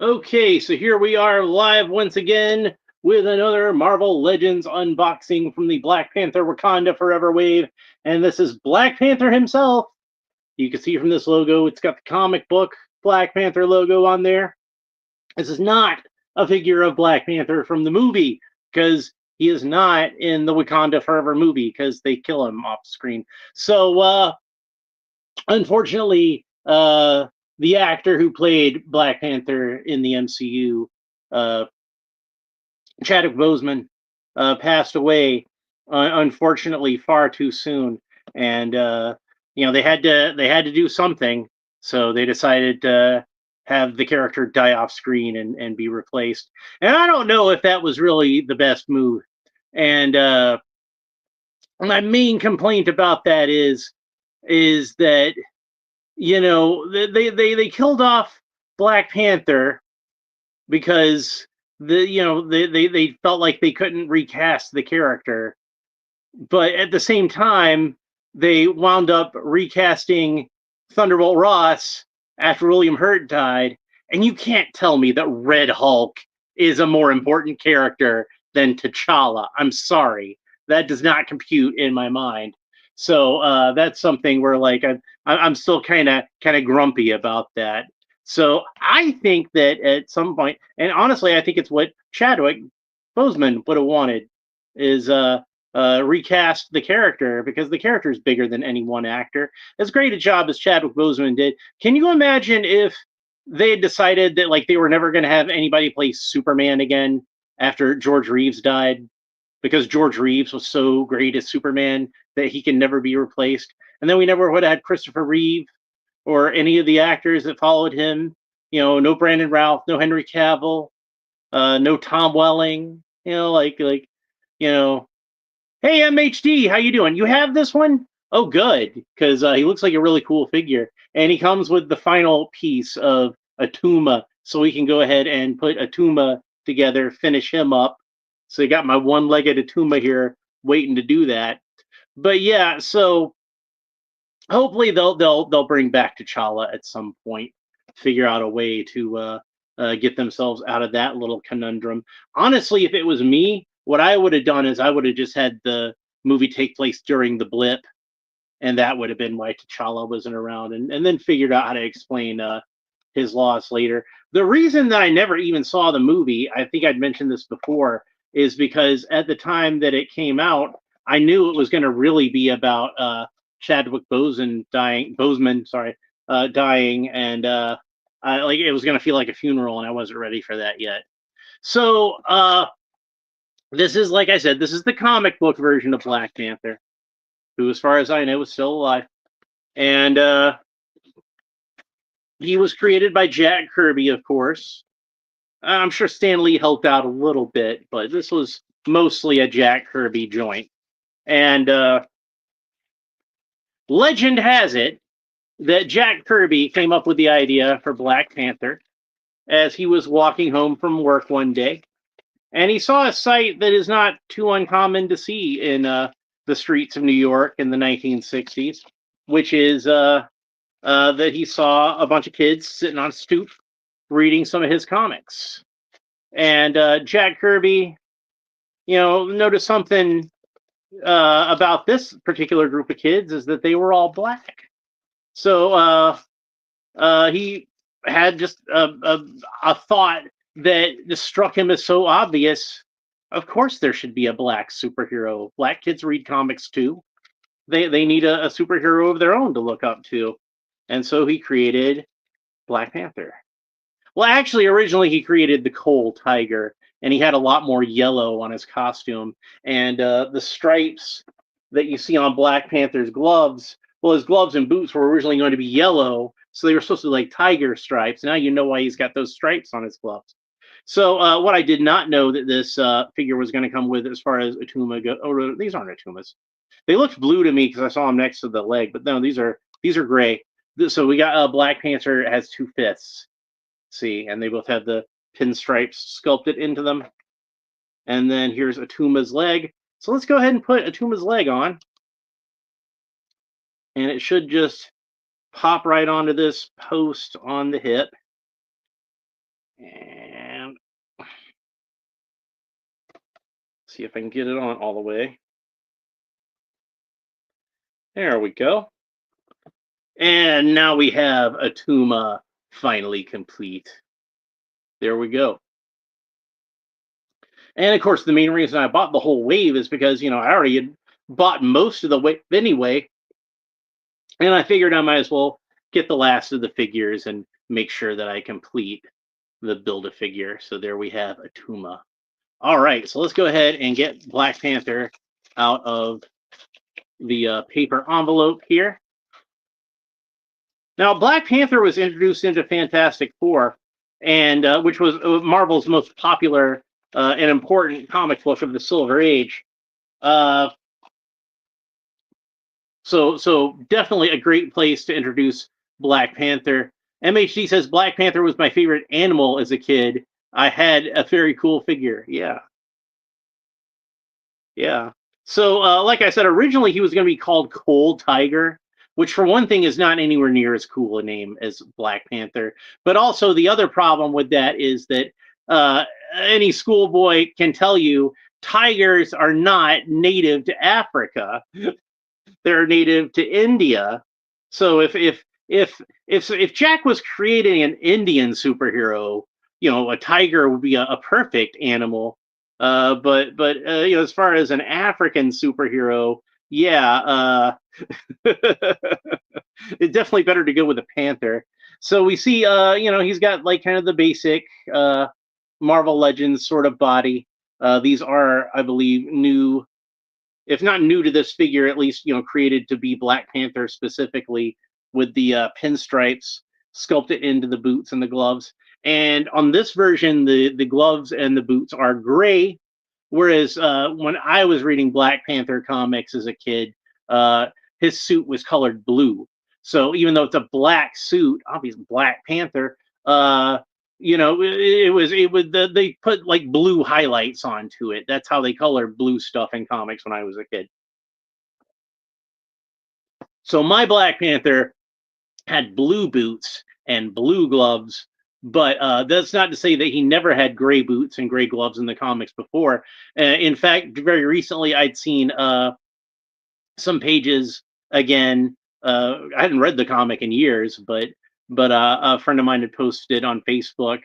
Okay, so here we are live once again with another Marvel Legends unboxing from the Black Panther Wakanda Forever wave. And this is Black Panther himself. You can see from this logo, it's got the comic book Black Panther logo on there. This is not a figure of Black Panther from the movie because he is not in the Wakanda Forever movie because they kill him off screen. So, unfortunately, the actor who played Black Panther in the MCU, uh, Chadwick Boseman, passed away, unfortunately, far too soon. And they had to do something, so they decided to have the character die off screen and be replaced. And I don't know if that was really the best move. And my main complaint about that is that they killed off Black Panther because they felt like they couldn't recast the character, but at the same time they wound up recasting Thunderbolt Ross after William Hurt died, and you can't tell me that Red Hulk is a more important character than T'Challa. I'm sorry, that does not compute in my mind. So that's something where like I'm still kind of grumpy about that. So I think that at some point, and honestly, I think it's what Chadwick Boseman would have wanted is recast the character because the character is bigger than any one actor. As great a job as Chadwick Boseman did, can you imagine if they had decided that like they were never going to have anybody play Superman again after George Reeves died because George Reeves was so great as Superman that he can never be replaced, and then we never would have had Christopher Reeve or any of the actors that followed him. No Brandon Routh, no Henry Cavill, no Tom Welling. You know, hey MHD, how you doing? You have this one? Oh, good, because he looks like a really cool figure, and he comes with the final piece of Atuma, so we can go ahead and put Atuma together, finish him up. So you got my one-legged Atuma here, waiting to do that. But yeah, so hopefully they'll bring back T'Challa at some point, figure out a way to get themselves out of that little conundrum. Honestly, if it was me, what I would have done is I would have just had the movie take place during the blip, and that would have been why T'Challa wasn't around, and then figured out how to explain his loss later. The reason that I never even saw the movie, I think I'd mentioned this before, is because at the time that it came out, I knew it was going to really be about Chadwick Boseman, sorry, dying, and like it was going to feel like a funeral, and I wasn't ready for that yet. So this is, like I said, this is the comic book version of Black Panther, who, as far as I know, is still alive, and he was created by Jack Kirby, of course. I'm sure Stan Lee helped out a little bit, but this was mostly a Jack Kirby joint. And legend has it that Jack Kirby came up with the idea for Black Panther as he was walking home from work one day, and he saw a sight that is not too uncommon to see in the streets of New York in the 1960s, which is that he saw a bunch of kids sitting on a stoop reading some of his comics. And Jack Kirby, noticed something about this particular group of kids is that they were all black. So he had just a thought that just struck him as so obvious. Of course, there should be a black superhero. Black kids read comics too. They need a superhero of their own to look up to, and so he created Black Panther. Well, actually, originally he created the Coal Tiger, and he had a lot more yellow on his costume. And the stripes that you see on Black Panther's gloves, well, his gloves and boots were originally going to be yellow, so they were supposed to be like tiger stripes. Now you know why he's got those stripes on his gloves. So what I did not know that this figure was going to come with, as far as Atuma go, oh, these aren't Atumas. They looked blue to me because I saw them next to the leg, but no, these are gray. So we got Black Panther has two fists. See, and they both have the pinstripes sculpted into them. And then here's Atuma's leg. So let's go ahead and put Atuma's leg on. And it should just pop right onto this post on the hip. See if I can get it on all the way. There we go. And now we have Atuma finally complete. There we go. And of course, the main reason I bought the whole wave is because, I already had bought most of the wave anyway. And I figured I might as well get the last of the figures and make sure that I complete the Build-A-Figure. So there we have Atuma. All right, so let's go ahead and get Black Panther out of the paper envelope here. Now, Black Panther was introduced into Fantastic Four, and which was Marvel's most popular and important comic book of the Silver Age. So definitely a great place to introduce Black Panther. MHD says Black Panther was my favorite animal as a kid. I had a very cool figure. Yeah. Yeah. So, like I said, originally he was going to be called Cold Tiger, which for one thing is not anywhere near as cool a name as Black Panther. But also the other problem with that is that any schoolboy can tell you tigers are not native to Africa. They're native to India. So if Jack was creating an Indian superhero, a tiger would be a perfect animal. But as far as an African superhero, yeah, it's definitely better to go with a panther. So we see, he's got like kind of the basic Marvel Legends sort of body. These are, I believe, new, if not new to this figure, at least created to be Black Panther specifically, with the pinstripes sculpted into the boots and the gloves. And on this version, the gloves and the boots are gray, whereas when I was reading Black Panther comics as a kid, his suit was colored blue. So even though it's a black suit, obviously Black Panther, they put like blue highlights onto it. That's how they color blue stuff in comics when I was a kid. So my Black Panther had blue boots and blue gloves, but that's not to say that he never had gray boots and gray gloves in the comics before. In fact, very recently I'd seen some pages again. I hadn't read the comic in years, but a friend of mine had posted on Facebook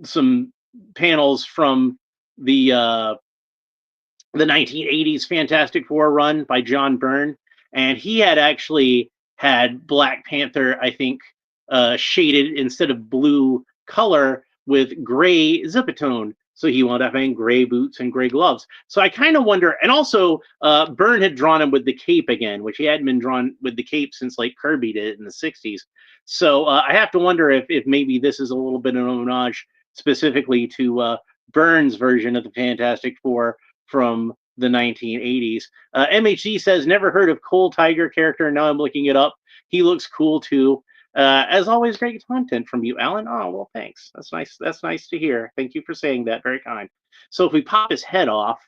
some panels from the 1980s Fantastic Four run by John Byrne, and he had actually had Black Panther, I think, shaded instead of blue color with gray Zipatone. So he wound up having gray boots and gray gloves. So I kind of wonder, and also Byrne had drawn him with the cape again, which he hadn't been drawn with the cape since like Kirby did it in the 60s. So I have to wonder if maybe this is a little bit of an homage specifically to Byrne's version of the Fantastic Four from the 1980s. MHG says, never heard of Cold Tiger character. Now I'm looking it up. He looks cool too. As always, great content from you, Alan. Oh, well, thanks. That's nice. That's nice to hear. Thank you for saying that. Very kind. So if we pop his head off,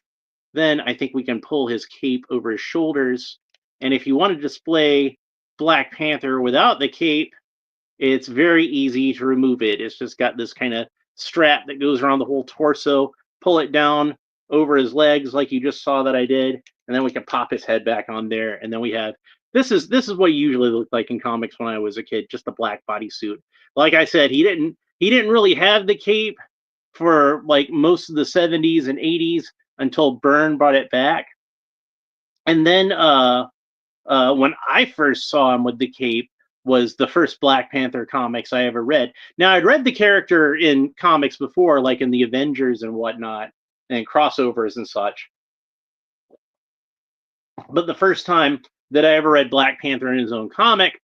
then I think we can pull his cape over his shoulders. And if you want to display Black Panther without the cape, it's very easy to remove it. It's just got this kind of strap that goes around the whole torso. Pull it down over his legs like you just saw that I did, and then we can pop his head back on there, and then we have this is what he usually looked like in comics when I was a kid, just a black bodysuit. Like I said, he didn't really have the cape for like most of the 70s and 80s until Byrne brought it back. And then when I first saw him with the cape was the first Black Panther comics I ever read. Now, I'd read the character in comics before, like in the Avengers and whatnot, and crossovers and such. But the first time that I ever read Black Panther in his own comic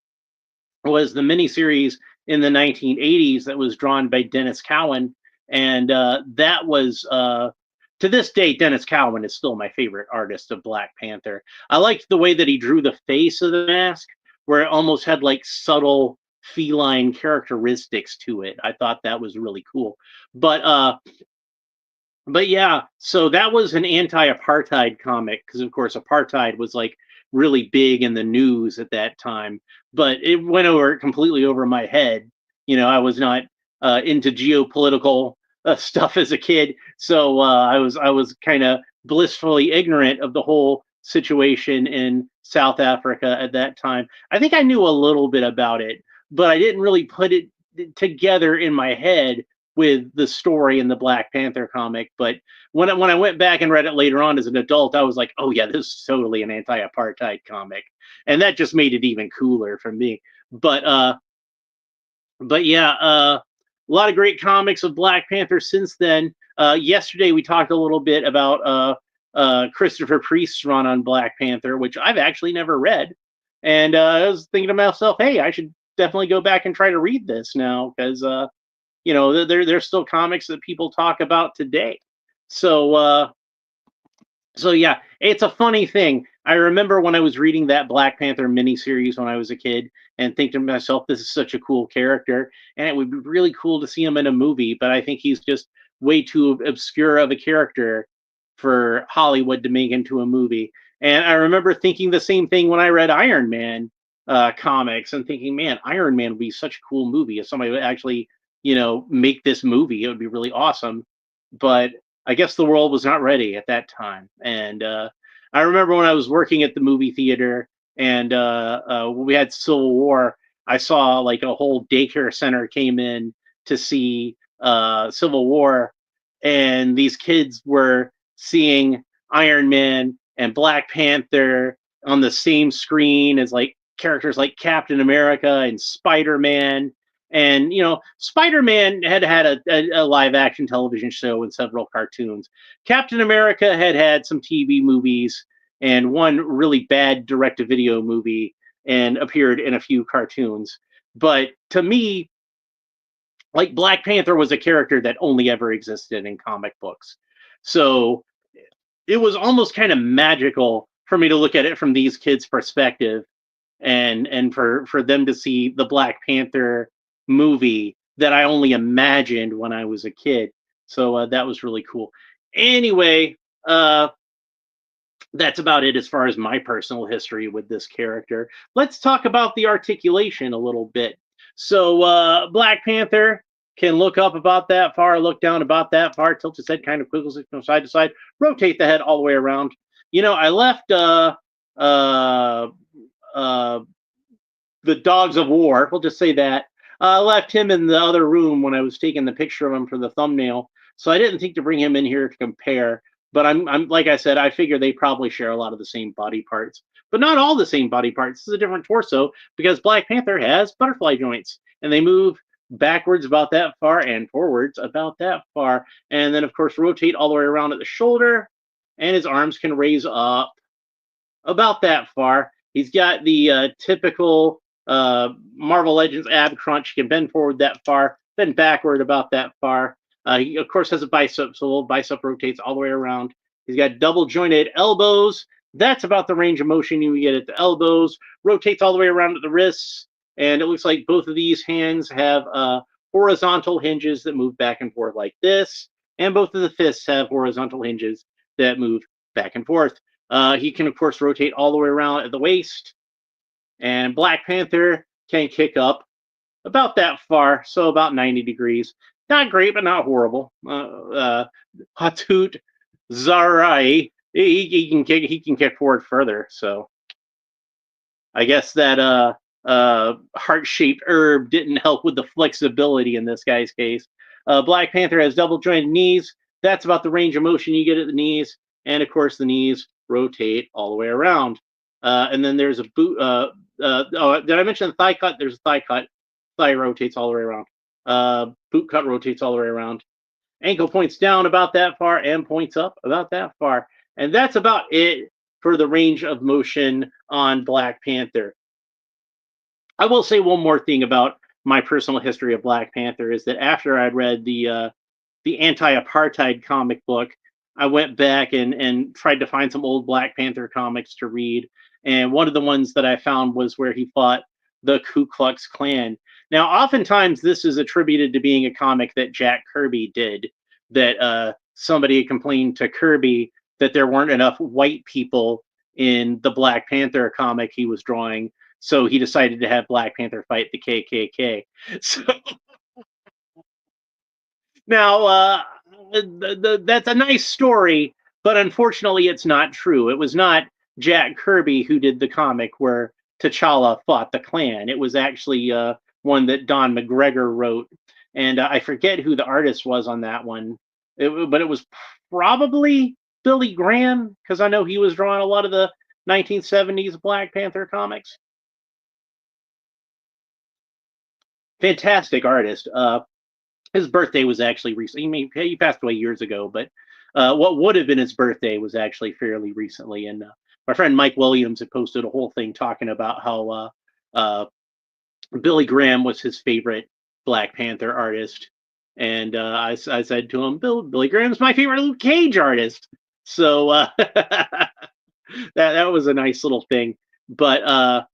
was the miniseries in the 1980s that was drawn by Dennis Cowan. And that was, to this day, Dennis Cowan is still my favorite artist of Black Panther. I liked the way that he drew the face of the mask, where it almost had like subtle feline characteristics to it. I thought that was really cool. But yeah, so that was an anti-apartheid comic because, of course, apartheid was like really big in the news at that time. But it went completely over my head. I was not into geopolitical stuff as a kid, so I was kind of blissfully ignorant of the whole situation in South Africa at that time. I think I knew a little bit about it, but I didn't really put it together in my head with the story in the Black Panther comic. But when I went back and read it later on as an adult, I was like, oh yeah, this is totally an anti-apartheid comic, and that just made it even cooler for me. But yeah, a lot of great comics of Black Panther since then. Yesterday we talked a little bit about Christopher Priest's run on Black Panther, which I've actually never read, and I was thinking to myself, hey, I should definitely go back and try to read this now because there's still comics that people talk about today. So yeah, it's a funny thing. I remember when I was reading that Black Panther miniseries when I was a kid and thinking to myself, this is such a cool character, and it would be really cool to see him in a movie, but I think he's just way too obscure of a character for Hollywood to make into a movie. And I remember thinking the same thing when I read Iron Man comics and thinking, man, Iron Man would be such a cool movie if somebody would actually, make this movie. It would be really awesome. But I guess the world was not ready at that time. And I remember when I was working at the movie theater and when we had Civil War, I saw like a whole daycare center came in to see Civil War, and these kids were seeing Iron Man and Black Panther on the same screen as like characters like Captain America and Spider Man. And Spider-Man had a live action television show and several cartoons. Captain America had some TV movies and one really bad direct-to-video movie and appeared in a few cartoons. But to me, like Black Panther was a character that only ever existed in comic books. So it was almost kind of magical for me to look at it from these kids' perspective and for them to see the Black Panther movie that I only imagined when I was a kid. So that was really cool. Anyway, that's about it as far as my personal history with this character. Let's talk about the articulation a little bit. So Black Panther can look up about that far, look down about that far, tilt his head kind of quickly from side to side, rotate the head all the way around. I left uh, the Dogs of War. We'll just say that. I left him in the other room when I was taking the picture of him for the thumbnail, so I didn't think to bring him in here to compare. But I'm like I said, I figure they probably share a lot of the same body parts, but not all the same body parts. This is a different torso because Black Panther has butterfly joints, and they move backwards about that far and forwards about that far, and then of course rotate all the way around at the shoulder, and his arms can raise up about that far. He's got the typical Marvel Legends ab crunch. He can bend forward that far, bend backward about that far. He, of course, has a bicep, so the bicep rotates all the way around. He's got double jointed elbows. That's about the range of motion you get at the elbows. Rotates all the way around at the wrists. And it looks like both of these hands have horizontal hinges that move back and forth like this. And both of the fists have horizontal hinges that move back and forth. He can, of course, rotate all the way around at the waist. And Black Panther can kick up about that far, so about 90 degrees. Not great, but not horrible. Hatut Zarai, he can kick forward further. So I guess that heart-shaped herb didn't help with the flexibility in this guy's case. Black Panther has double jointed knees. That's about the range of motion you get at the knees, and of course the knees rotate all the way around. And then there's a boot. Oh, did I mention the thigh cut? There's a thigh cut. Thigh rotates all the way around. Boot cut rotates all the way around. Ankle points down about that far and points up about that far. And that's about it for the range of motion on Black Panther. I will say one more thing about my personal history of Black Panther is that after I'd read the anti-apartheid comic book, I went back and tried to find some old Black Panther comics to read. And one of the ones that I found was where he fought the Ku Klux Klan. Now, oftentimes this is attributed to being a comic that Jack Kirby did, that somebody complained to Kirby that there weren't enough white people in the Black Panther comic he was drawing. So he decided to have Black Panther fight the KKK. So Now, that's a nice story, but unfortunately, it's not true. It was not Jack Kirby who did the comic where T'Challa fought the Klan. It was actually one that Don McGregor wrote, and I forget who the artist was on that one. But it was probably Billy Graham because I know he was drawing a lot of the 1970s Black Panther comics. Fantastic artist. His birthday was actually recent. He passed away years ago, but what would have been his birthday was actually fairly recently. And my friend Mike Williams had posted a whole thing talking about how Billy Graham was his favorite Black Panther artist, and I said to him, Billy Graham's my favorite Luke Cage artist. So that was a nice little thing. But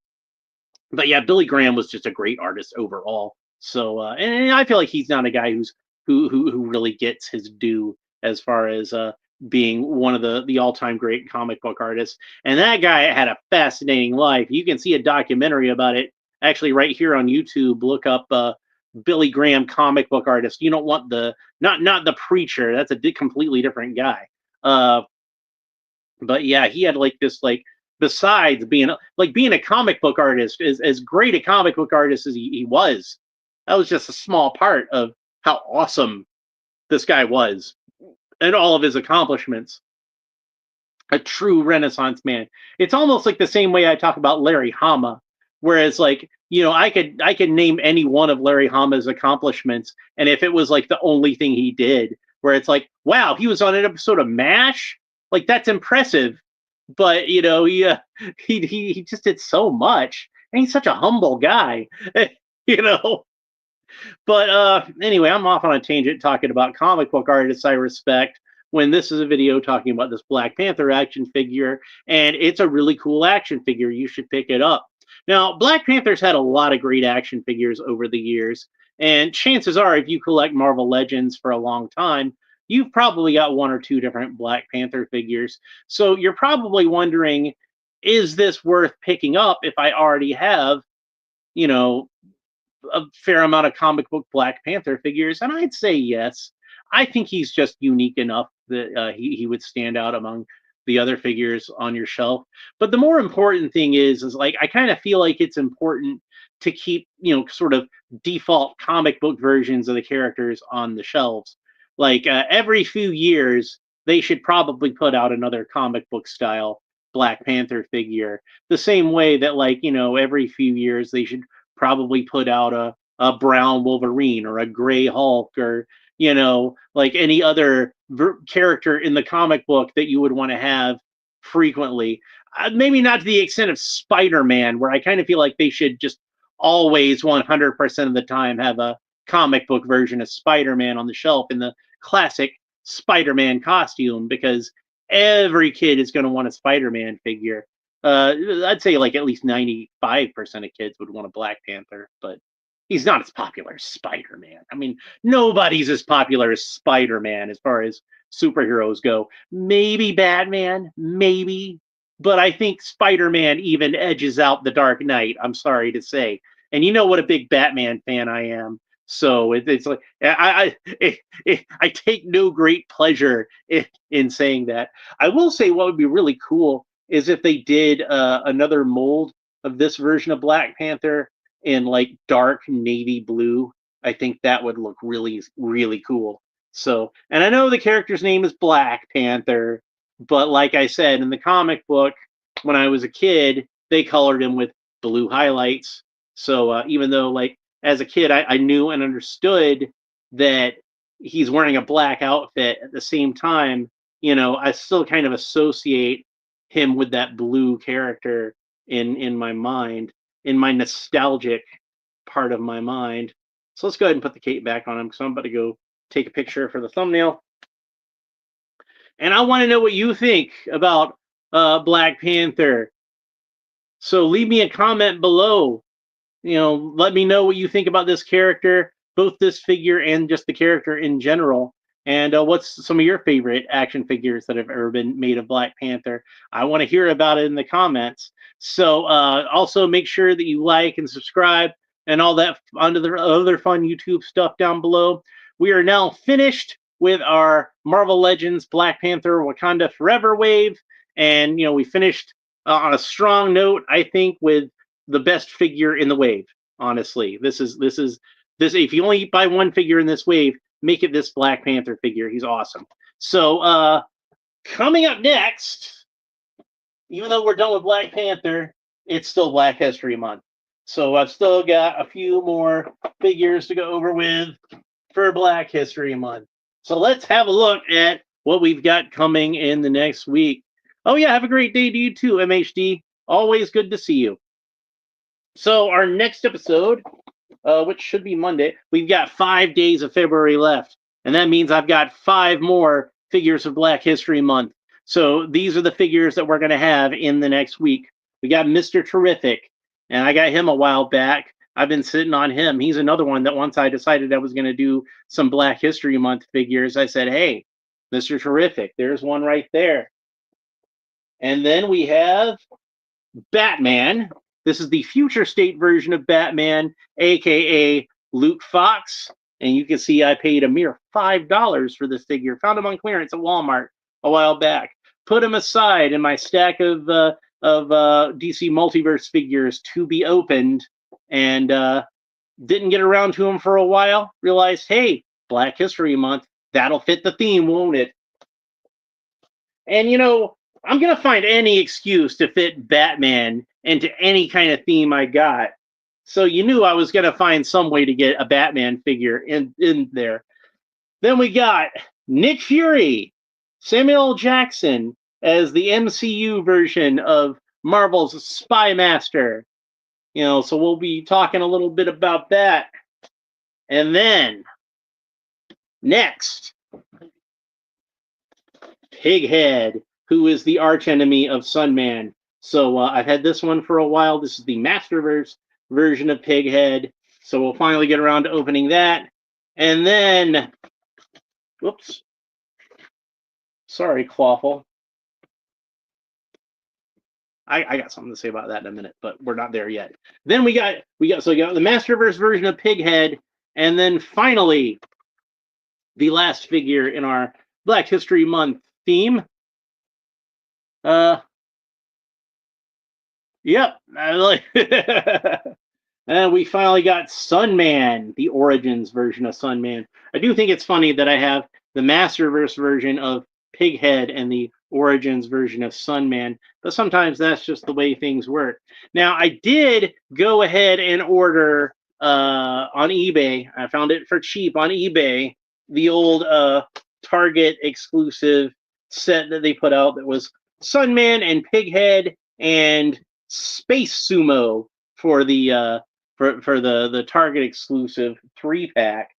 yeah, Billy Graham was just a great artist overall. So and I feel like he's not a guy who really gets his due as far as being one of the all time great comic book artists. And that guy had a fascinating life. You can see a documentary about it actually right here on YouTube. Look up Billy Graham comic book artist. You don't want the not the preacher. That's a completely different guy. Uh, but yeah, he had like this like besides being a comic book artist, as great a comic book artist as he was, that was just a small part of how awesome this guy was and all of his accomplishments. A true Renaissance man. It's almost like the same way I talk about Larry Hama, whereas like I could name any one of Larry Hama's accomplishments, and if it was like the only thing he did, where it's like, wow, he was on an episode of MASH, like that's impressive, but he just did so much, and he's such a humble guy, you know. But anyway, I'm off on a tangent talking about comic book artists I respect when this is a video talking about this Black Panther action figure, and it's a really cool action figure. You should pick it up. Now, Black Panther's had a lot of great action figures over the years, and chances are, if you collect Marvel Legends for a long time, you've probably got one or two different Black Panther figures. So you're probably wondering, is this worth picking up if I already have, you know, a fair amount of comic book Black Panther figures, and I'd say yes. I think he's just unique enough that he would stand out among the other figures on your shelf. But the more important thing is like I kind of feel like it's important to keep sort of default comic book versions of the characters on the shelves. Like every few years, they should probably put out another comic book style Black Panther figure. The same way that every few years they should probably put out a brown Wolverine or a gray Hulk or like any other character in the comic book that you would want to have frequently. Maybe not to the extent of Spider-Man, where I kind of feel like they should just always 100% of the time have a comic book version of Spider-Man on the shelf in the classic Spider-Man costume, because every kid is going to want a Spider-Man figure. I'd say like at least 95% of kids would want a Black Panther, but he's not as popular as Spider-Man. I mean, nobody's as popular as Spider-Man as far as superheroes go. Maybe Batman, maybe, but I think Spider-Man even edges out the Dark Knight. I'm sorry to say, and you know what a big Batman fan I am. So it's like I take no great pleasure in saying that. I will say what would be really cool is if they did another mold of this version of Black Panther in like dark navy blue. I think that would look really, really cool. So, and I know the character's name is Black Panther, but like I said, in the comic book, when I was a kid, they colored him with blue highlights. So even though, like, as a kid, I knew and understood that he's wearing a black outfit at the same time, I still kind of associate him with that blue character in my mind, in my nostalgic part of my mind. So let's go ahead and put the cape back on him because I'm about to go take a picture for the thumbnail. And I want to know what you think about Black Panther. So leave me a comment below. Let me know what you think about this character, both this figure and just the character in general. And what's some of your favorite action figures that have ever been made of Black Panther? I want to hear about it in the comments. So also make sure that you like and subscribe and all that under the other fun YouTube stuff down below. we are now finished with our Marvel Legends Black Panther Wakanda Forever wave. And, we finished on a strong note, I think, with the best figure in the wave. Honestly, this. If you only buy one figure in this wave, make it this Black Panther figure. He's awesome. So, coming up next, even though we're done with Black Panther, it's still Black History Month. So I've still got a few more figures to go over with for Black History Month. So let's have a look at what we've got coming in the next week. Oh yeah, have a great day to you too, MHD. Always good to see you. So our next episode, which should be Monday, we've got 5 days of February left. And that means I've got 5 more figures of Black History Month. So these are the figures that we're going to have in the next week. We got Mr. Terrific, and I got him a while back. I've been sitting on him. He's another one that once I decided I was going to do some Black History Month figures, I said, hey, Mr. Terrific, there's one right there. And then we have Batman. This is the future state version of Batman, a.k.a. Luke Fox. And you can see I paid a mere $5 for this figure. Found him on clearance at Walmart a while back. Put him aside in my stack of DC Multiverse figures to be opened. And didn't get around to him for a while. Realized, hey, Black History Month, that'll fit the theme, won't it? And, I'm going to find any excuse to fit Batman into any kind of theme I got. So you knew I was going to find some way to get a Batman figure in there. Then we got Nick Fury, Samuel L. Jackson as the MCU version of Marvel's Spy Master. So we'll be talking a little bit about that. And then, next, Pighead, who is the archenemy of Sunman. So I've had this one for a while. This is the Masterverse version of Pighead. So we'll finally get around to opening that. And then, whoops. Sorry, Clawful. I got something to say about that in a minute, but we're not there yet. Then we got the Masterverse version of Pighead, and then finally the last figure in our Black History Month theme. Yep. And we finally got Sunman, the Origins version of Sunman. I do think it's funny that I have the Masterverse version of Pighead and the Origins version of Sunman, but sometimes that's just the way things work. Now, I did go ahead and order on eBay. I found it for cheap on eBay, the old Target exclusive set that they put out that was Sunman and Pighead and Space Sumo for the for the Target exclusive 3-pack.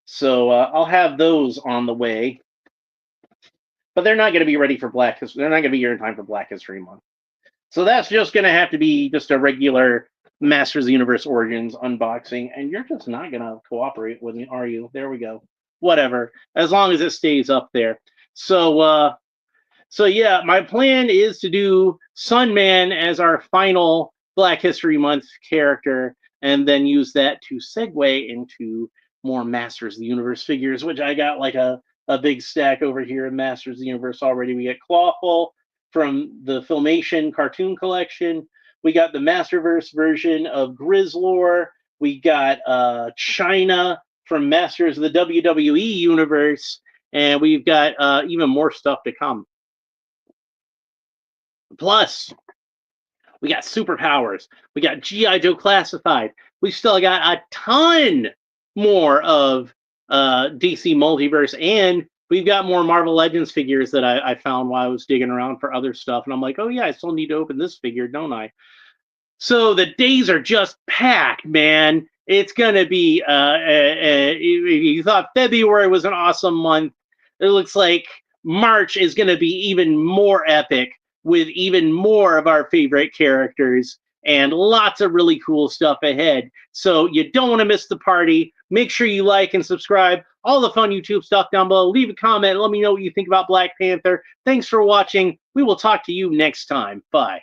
So I'll have those on the way. But they're not going to be ready for Black History. They're not going to be here in time for Black History Month. So that's just going to have to be just a regular Masters of the Universe Origins unboxing. And you're just not going to cooperate with me, are you? There we go. Whatever. As long as it stays up there. So yeah, my plan is to do Sunman as our final Black History Month character, and then use that to segue into more Masters of the Universe figures, which I got like a big stack over here in Masters of the Universe already. We got Clawful from the Filmation cartoon collection. We got the Masterverse version of Grizzlor. We got China from Masters of the WWE Universe. And we've got even more stuff to come. Plus, we got Superpowers. We got G.I. Joe Classified. We still got a ton more of DC Multiverse, and we've got more Marvel Legends figures that I found while I was digging around for other stuff. And I'm like, oh yeah, I still need to open this figure, don't I? So the days are just packed, man. It's going to be, you thought February was an awesome month. It looks like March is going to be even more epic with even more of our favorite characters and lots of really cool stuff ahead. So you don't want to miss the party. Make sure you like and subscribe. All the fun YouTube stuff down below. Leave a comment. Let me know what you think about Black Panther. Thanks for watching. We will talk to you next time. Bye.